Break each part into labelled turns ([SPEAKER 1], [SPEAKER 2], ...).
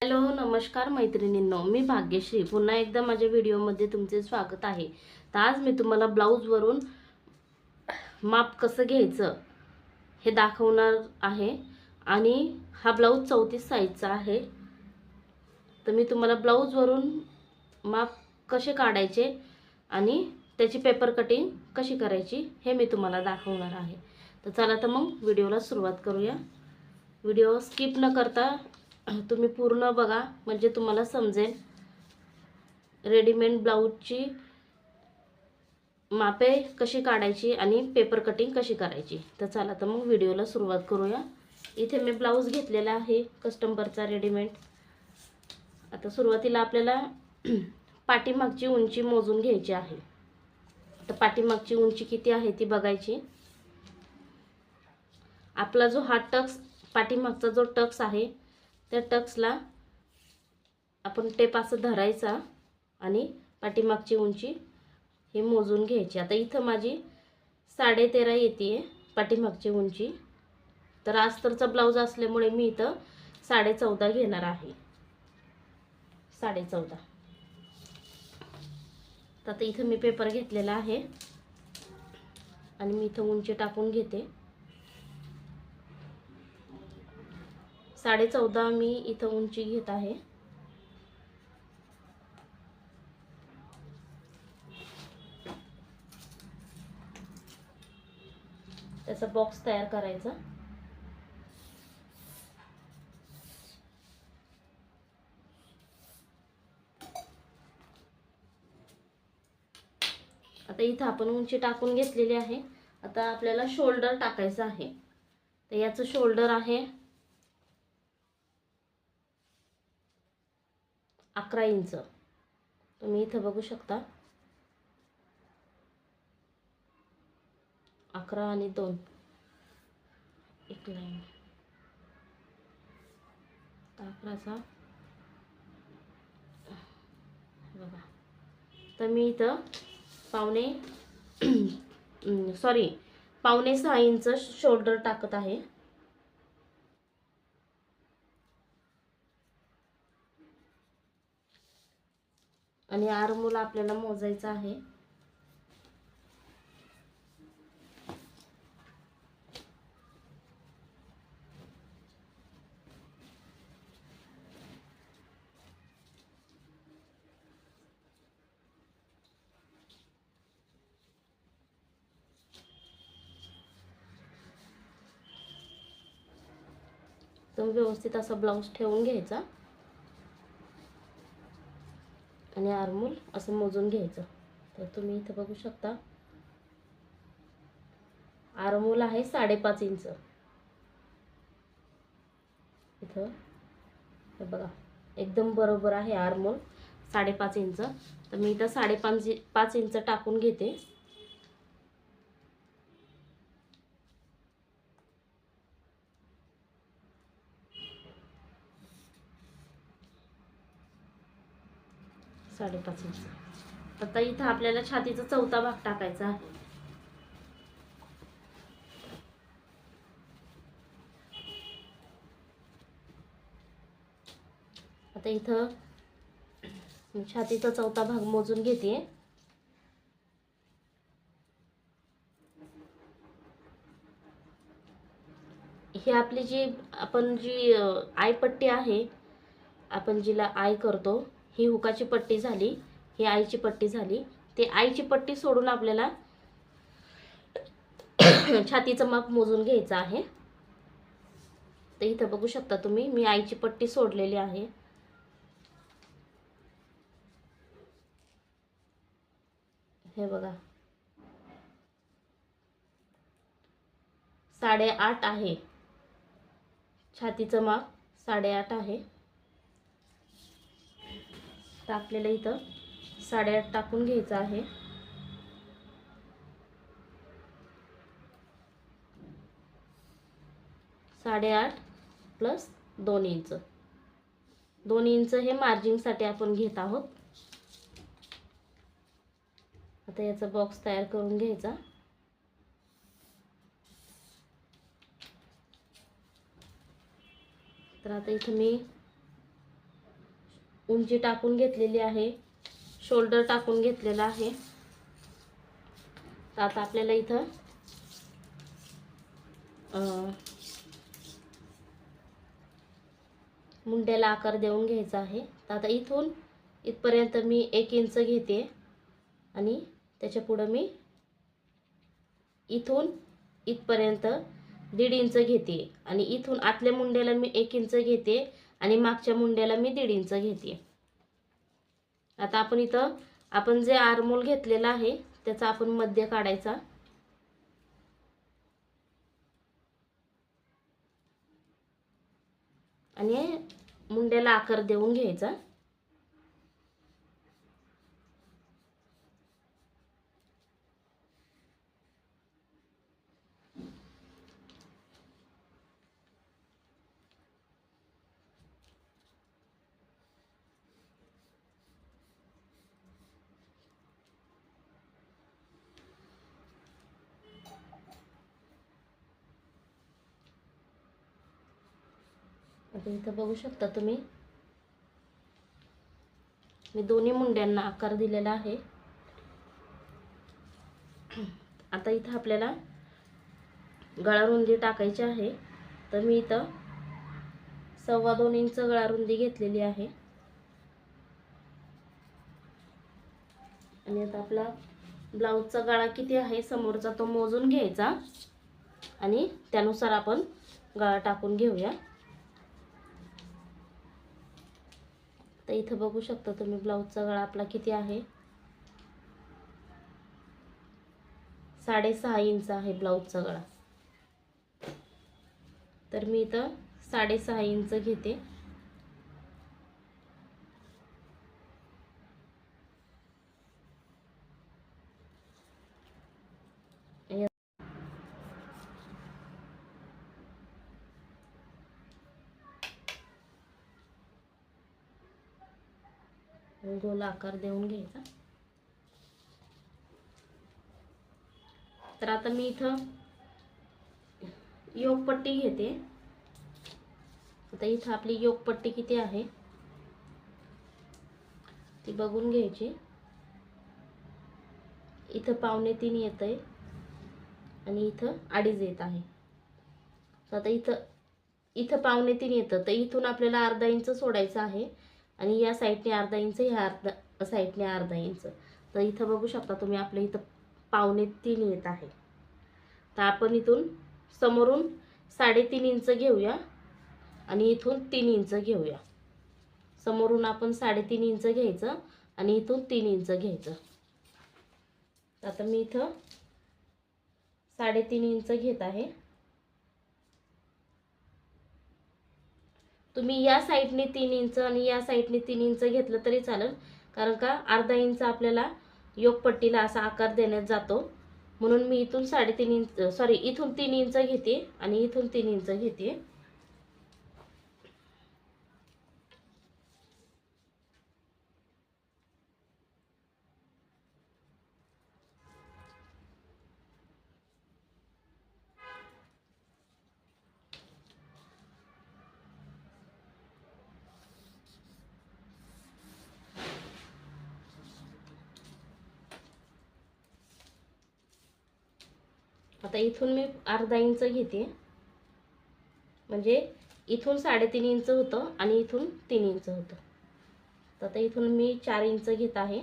[SPEAKER 1] Hello नमस्कार मैत्रिणींनो, मी भाग्यश्री पुन्हा एकदा माझ्या व्हिडिओमध्ये तुमचे स्वागत आहे। तर आज मी तुम्हाला ब्लाऊजवरून माप कसं घ्यायचं हे दाखवणार आहे आणि हा ब्लाऊज 34 साईजचा आहे। तर मी तुम्हाला ब्लाऊजवरून माप कसे काढायचे आणि त्याची पेपर कटिंग कशी करायची हे मी तुम्हाला दाखवणार आहे। तर चला तर मग व्हिडिओला सुरुवात करूया। व्हिडिओ स्किप न करता तुम्ही पूर्ण बघा, म्हणजे तुम्हाला समजेल रेडीमेड ब्लाऊजची मापे कशी काढायची आणि पेपर कटिंग कशी करायची। तर चला तर मग व्हिडिओला सुरुवात करूया। इथे मी ब्लाऊज घेतलेला आहे कस्टमरचा रेडीमेड। आता सुरुवातीला आपल्याला पाठीमागची उंची मोजून घ्यायची आहे। तर पाठीमागची उंची किती आहे ती बघायची। आपला जो हा टक्स पाठीमागचा जो टक्स आहे त्या टक्सला आपण टेप असं धरायचा आणि पाठीमागची उंची हे मोजून घ्यायची। आता इथं माझी 13.5 येते पाठीमागची उंची। तर अस्तरचा ब्लाऊज असल्यामुळे मी इथं 14.5 घेणार आहे। 14.5 तर आता इथं मी पेपर घेतलेला आहे आणि मी इथं उंची टाकून घेते। 14.5 मी इथं उंची घेत आहे। त्याचा बॉक्स तयार करायचा। आता इथं आपण उंची टाकून घेतलेली आहे। आता आपल्याला शोल्डर टाकायचं आहे। तर याचं शोल्डर आहे 11 इंच। तुम्ही इथं बघू शकता 11 आणि 2 एक लाईन 11चा बघा। तर मी इथं पावणे 6 इंच शोल्डर टाकत आहे। आणि आर्महोल आपल्याला मोजायचा आहे। तो व्यवस्थित असा ब्लाऊज ठेवून घ्यायचा आणि आर्महोल असं मोजून घ्यायचं। तर तुम्ही इथं बघू शकता आर्महोल आहे 5.5 इंच। इथं हे बघा एकदम बरोबर आहे आर्महोल 5.5 इंच। तर मी इथं 5.5 इंच टाकून घेते। साडेपाच इंच। आता इथं आपल्याला छातीचा चौथा भाग टाकायचा आहे। आता इथं छातीचा चौथा भाग मोजून घेते। ही आपली जी आयपट्टी आहे, आपण जिला आय करतो, ही हुकाची पट्टी झाली, ही आईची पट्टी झाली। ती आईची पट्टी सोडून आपल्याला छातीचं माप मोजून घ्यायचं आहे। तर इथं बघू शकता तुम्ही मी आईची पट्टी सोडलेली आहे। हे बघा 8.5 आहे। छातीचं माप 8.5 आहे। तर आपल्याला इथं 8.5 टाकून घ्यायचं आहे। साडेआठ प्लस 2 इंच, 2 इंच हे मार्जिनसाठी आपण घेत आहोत। आता याचा बॉक्स तयार करून घ्यायचा। तर आता इथे मी उंची टाकून घेतलेली आहे, शोल्डर टाकून घेतलेला आहे. तर आता आपल्याला इथं मुंड्याला आकार देऊन घ्यायचा आहे. तर आता इथून इथपर्यंत मी 1 इंच घेते आणि त्याच्या पुढं मी इथून इथपर्यंत 1.5 इंच घेते आणि इथून आतल्या मुंड्याला मी 1 इंच घेते आणि मागच्या मुंड्याला मी 1.5 इंच घेते. आता आपण इथं आपण जे आर्महोल घेतलेला आहे त्याचा आपण मध्य काढायचा आणि मुंड्याला आकार देऊन घ्यायचा. आता इथं बघू शकता तुम्ही, मी दोन्ही मुंड्यांना आकार दिलेला आहे. आता इथं आपल्याला गळारुंदी टाकायची आहे. तर मी इथं 2.25 इंच गळारुंदी घेतलेली आहे. आणि आता आपला ब्लाऊजचा गळा किती आहे समोरचा तो मोजून घ्यायचा आणि त्यानुसार आपण गळा टाकून घेऊया. तर इथं बघू शकता तुम्ही ब्लाऊजचा गळा आपला किती आहे, 6.5 इंच आहे ब्लाऊजचा गळा. तर मी इथं 6.5 इंच घेते. गोल आकार देऊन घ्यायचा. तर आता मी इथं योगपट्टी घेते. आता इथं आपली योगपट्टी किती आहे ती बघून घ्यायची. इथं 2.25 येत आहे आणि इथं 2.5 येत आहे. तर आता इथं 2.25 येतं, तर इथून आपल्याला अर्धा इंच सोडायचं आहे आणि या साईडने अर्धा इंच, ह्या साईडने अर्धा इंच. तर इथं बघू शकता तुम्ही आपल्या इथं 2.25 येत आहे. तर आपण इथून समोरून 3.5 इंच घेऊया आणि इथून 3 इंच घेऊया. समोरून आपण 3.5 इंच घ्यायचं आणि इथून 3 इंच घ्यायचं. आता मी इथं 3.5 इंच घेत आहे. तुम्ही या साईडने 3 इंच आणि या साईडने 3 इंच घेतलं तरी चालेल, कारण का अर्धा इंच आपल्याला योगपट्टीला असा आकार देण्यात जातो. म्हणून मी इथून 3.5 इंच इथून 3 इंच घेते आणि इथून 3 इंच घेते. आता इथून मी अर्धा इंच घेते, म्हणजे इथून 3.5 इंच होतं आणि इथून 3 इंच होतं. तर आता इथून मी 4 इंच घेत आहे,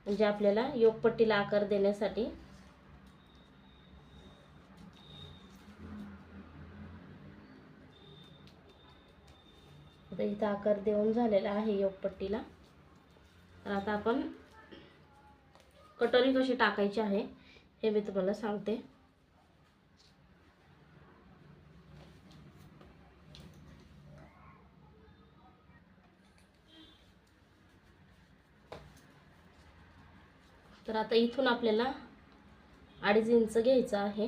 [SPEAKER 1] म्हणजे आपल्याला योगपट्टीला आकार देण्यासाठी. आता इथं आकार देऊन झालेला आहे योगपट्टीला. तर आता आपण कटोरी कशी टाकायची आहे हे मी तुम्हाला सांगते. तर आता इथून आपल्याला 2.5 इंच घ्यायचं आहे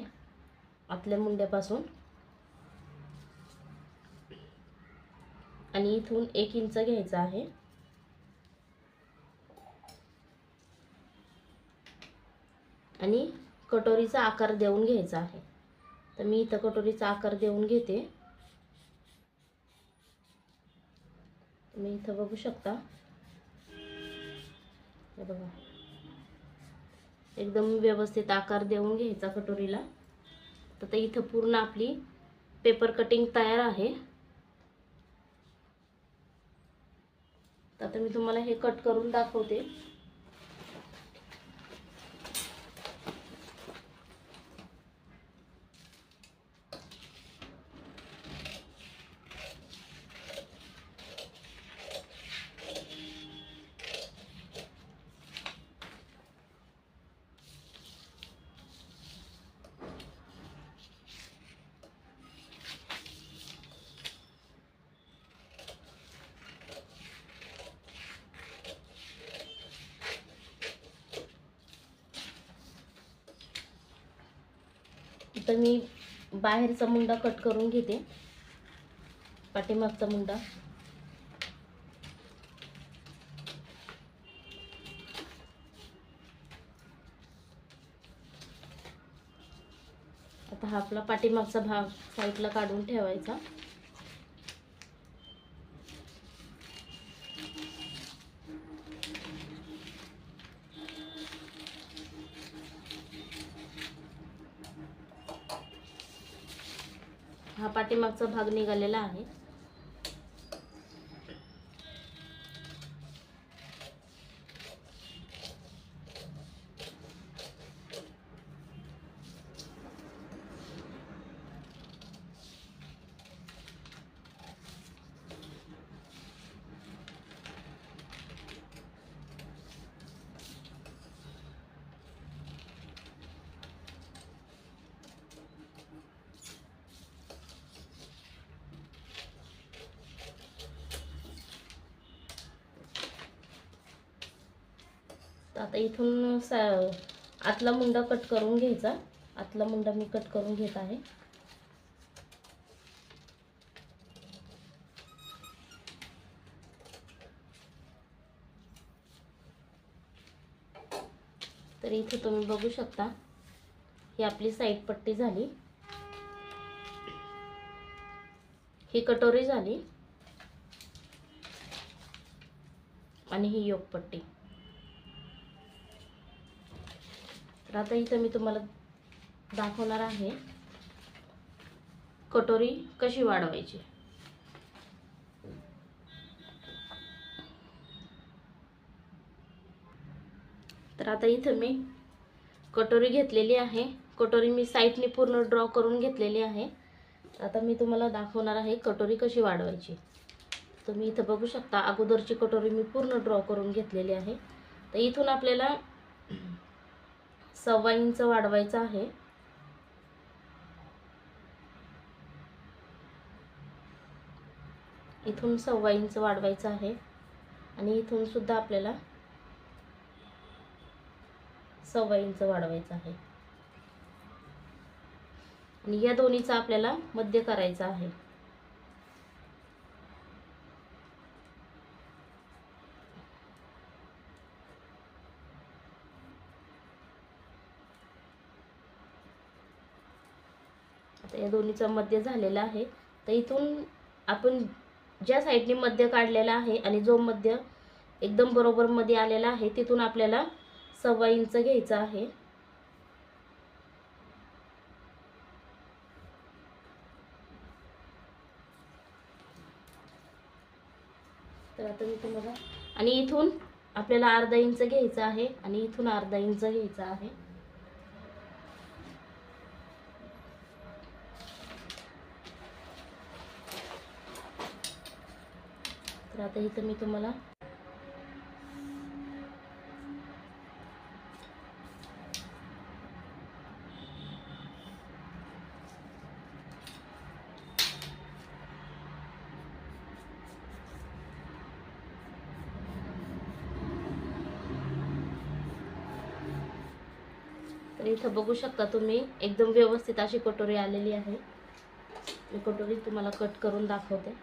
[SPEAKER 1] आतल्या मुंड्यापासून आणि इथून 1 इंच घ्यायचं आहे आणि कटोरीचा आकार देऊन घ्यायचा आहे. तर मी इथं कटोरीचा आकार देऊन घेते. तुम्ही इथं बघू शकता, हे बघा एकदम व्यवस्थित आकार देऊन घ्यायचा कटोरीला. तर इथं पूर्ण आपली पेपर कटिंग तयार आहे. तर आता मी तुम्हाला हे कट करून दाखवते. तर मी बाहेरचा मुंडा कट करून घेते, पाठीमागचा मुंडा. आता हा आपला पाठीमागचा भाग साईडला काढून ठेवायचा. हा पाठीमागचा भाग निघालेला आहे. तर आता इथून आतला मुंडा कट करून घ्यायचा. आतला मुंडा मी कट करून घेत आहे. तर इथे तुम्ही बघू शकता, ही आपली साईड पट्टी झाली, ही कटोरी झाली आणि ही योक पट्टी. तर आता इथं मी तुम्हाला दाखवणार आहे कटोरी कशी वाढवायची. तर आता इथं मी कटोरी घेतलेली आहे. कटोरी मी साईडने पूर्ण ड्रॉ करून घेतलेली आहे. आता मी तुम्हाला दाखवणार आहे कटोरी कशी वाढवायची. तुम्ही इथं बघू शकता, अगोदरची कटोरी मी पूर्ण ड्रॉ करून घेतलेली आहे. तर इथून आपल्याला 1.25 इंच वाढवायचं आहे. इथून 1.25 इंच वाढवायचं आहे आणि इथून सुद्धा आपल्याला 1.25 इंच वाढवायचं आहे आणि या दोन्हीचा आपल्याला मध्य करायचा आहे. आता या दोन्हीचा मध्य झालेला आहे. तर इथून आपण ज्या साईडने मध्य काढलेला आहे आणि जो मध्य एकदम बरोबर मध्ये आलेला आहे, तिथून आपल्याला 1.25 इंच घ्यायचा आहे. तर आता मी तुम्हाला, आणि इथून आपल्याला 1/2 इंच घ्यायचा आहे आणि इथून 1/2 इंच घ्यायचा आहे. तर आता इथं मी तुम्हाला तर इथं बघू शकता तुम्ही, एकदम व्यवस्थित अशी कटोरी आलेली आहे. मी कटोरी तुम्हाला कट करून दाखवते.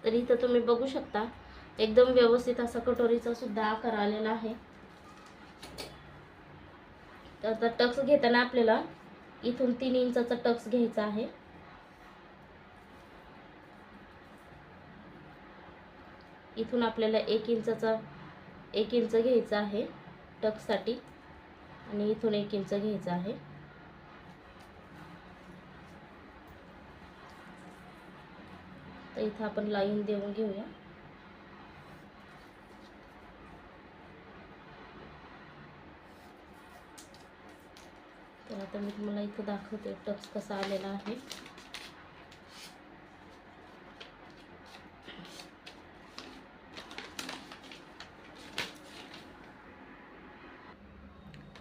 [SPEAKER 1] तर इथं तुम्ही बघू शकता एकदम व्यवस्थित असा कटोरीचा सुद्धा आकार आलेला आहे. तर आता टक्स घेताना आपल्याला इथून 3 इंचाचा टक्स घ्यायचा आहे. इथून आपल्याला 1 इंच घ्यायचा आहे टक्ससाठी आणि इथून 1 इंच घ्यायचा आहे. तर इथं आपण लाईन देऊन घेऊया. तर आता मी तुम्हाला इथं दाखवते टक्स कसा आलेला आहे.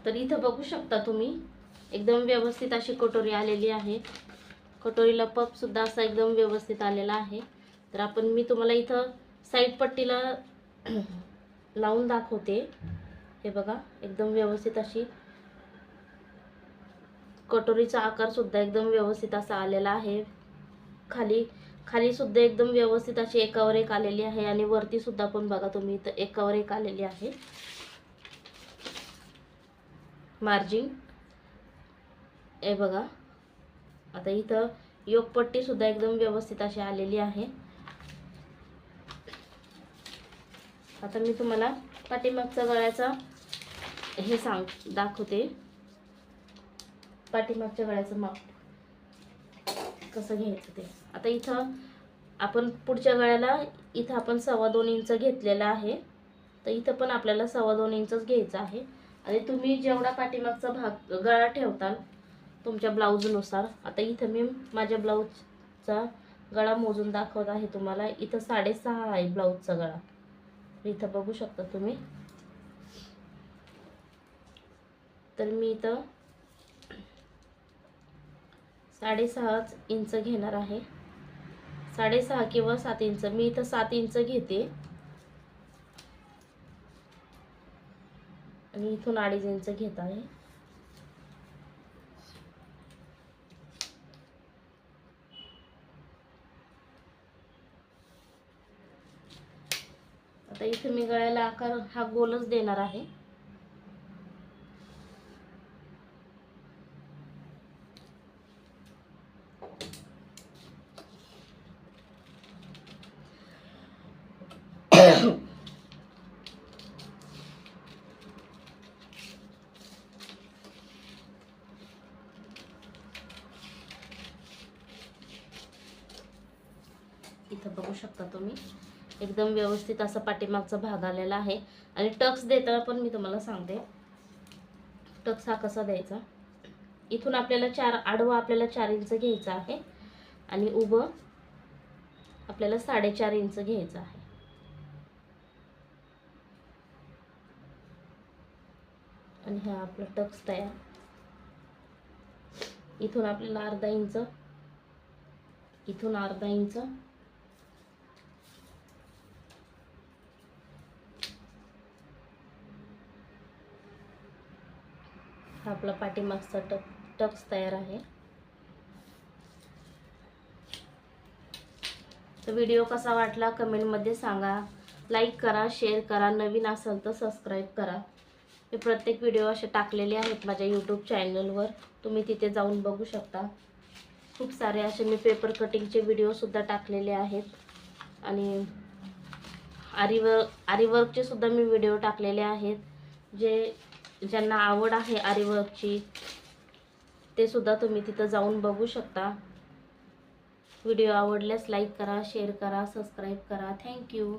[SPEAKER 1] तर इथं बघू शकता तुम्ही एकदम व्यवस्थित अशी कटोरी आलेली आहे. कटोरीला पप सुद्धा असा एकदम व्यवस्थित आलेला आहे. तर मी तुम्हाला इथं साईड पट्टीला लावून दाखवते. हे बघा एकदम व्यवस्थित अशी कटोरीचा आकार सुद्धा एकदम व्यवस्थित असा आलेला आहे. खाली सुद्धा एकदम व्यवस्थित अशी एकावर एक आलेली आहे आणि वरती सुद्धा पण बघा तुम्ही इथं एकावर एक आलेली आहे मार्जिन. हे बघा आता इथं योगपट्टी सुद्धा एकदम व्यवस्थित अशी आलेली आहे. आता मी तुम्हाला पाठीमागचा गळ्याचा हे दाखवते. पाठीमागच्या गळ्याचं माप कसं घ्यायचं ते. आता इथं आपण पुढच्या गळ्याला इथं आपण 2.25 इंच घेतलेला आहे. तर इथं पण आपल्याला 2.25 इंचच घ्यायचं आहे. आणि तुम्ही जेवढा पाठीमागचा गळा ठेवताल तुमच्या ब्लाऊजनुसार. आता इथं मी माझ्या ब्लाऊजचा गळा मोजून दाखवत आहे तुम्हाला. इथं 6.5 आहे ब्लाऊजचा गळा. इथं बघू शकता तुम्ही. तर मी इथं 6.5 इंच घेणार आहे. 6.5 किंवा 7 इंच. मी इथं 7 इंच घेते आणि इथून 2.5 इंच घेत आहे. आता इथे मी गळ्याला आकार हा गोलच देणार आहे. इथं बघू शकता तुम्ही एकदम व्यवस्थित असा पाठीमागचा भाग आलेला आहे. आणि टक्स देताना पण मी तुम्हाला सांगते टक्स हा कसा द्यायचा. इथून आपल्याला आडवा आपल्याला 4 इंच घ्यायचा आहे आणि उभं आपल्याला 4.5 इंच घ्यायचं आहे. आणि हा आपला टक्स तयार. इथून आपल्याला 1/2 इंच, इथून 1/2 इंच, हा आपला पाठीमागचा टक्स तयार आहे. तर व्हिडिओ कसा वाटला कमेंटमध्ये सांगा. लाईक करा, शेअर करा, नवीन असाल तर सबस्क्राईब करा. मी प्रत्येक व्हिडिओ असे टाकलेले आहेत माझ्या यूट्यूब चॅनलवर. तुम्ही तिथे जाऊन बघू शकता. खूप सारे असे मी पेपर कटिंगचे व्हिडिओसुद्धा टाकलेले आहेत. आणि आरीवर्कचे सुद्धा मी व्हिडिओ टाकलेले आहेत. ज्यांना आवड आहे आरीवर्कची ते सुद्धा तुम्ही तिथं जाऊन बघू शकता. व्हिडिओ आवडल्यास लाईक करा, शेअर करा, सबस्क्राईब करा. थँक्यू.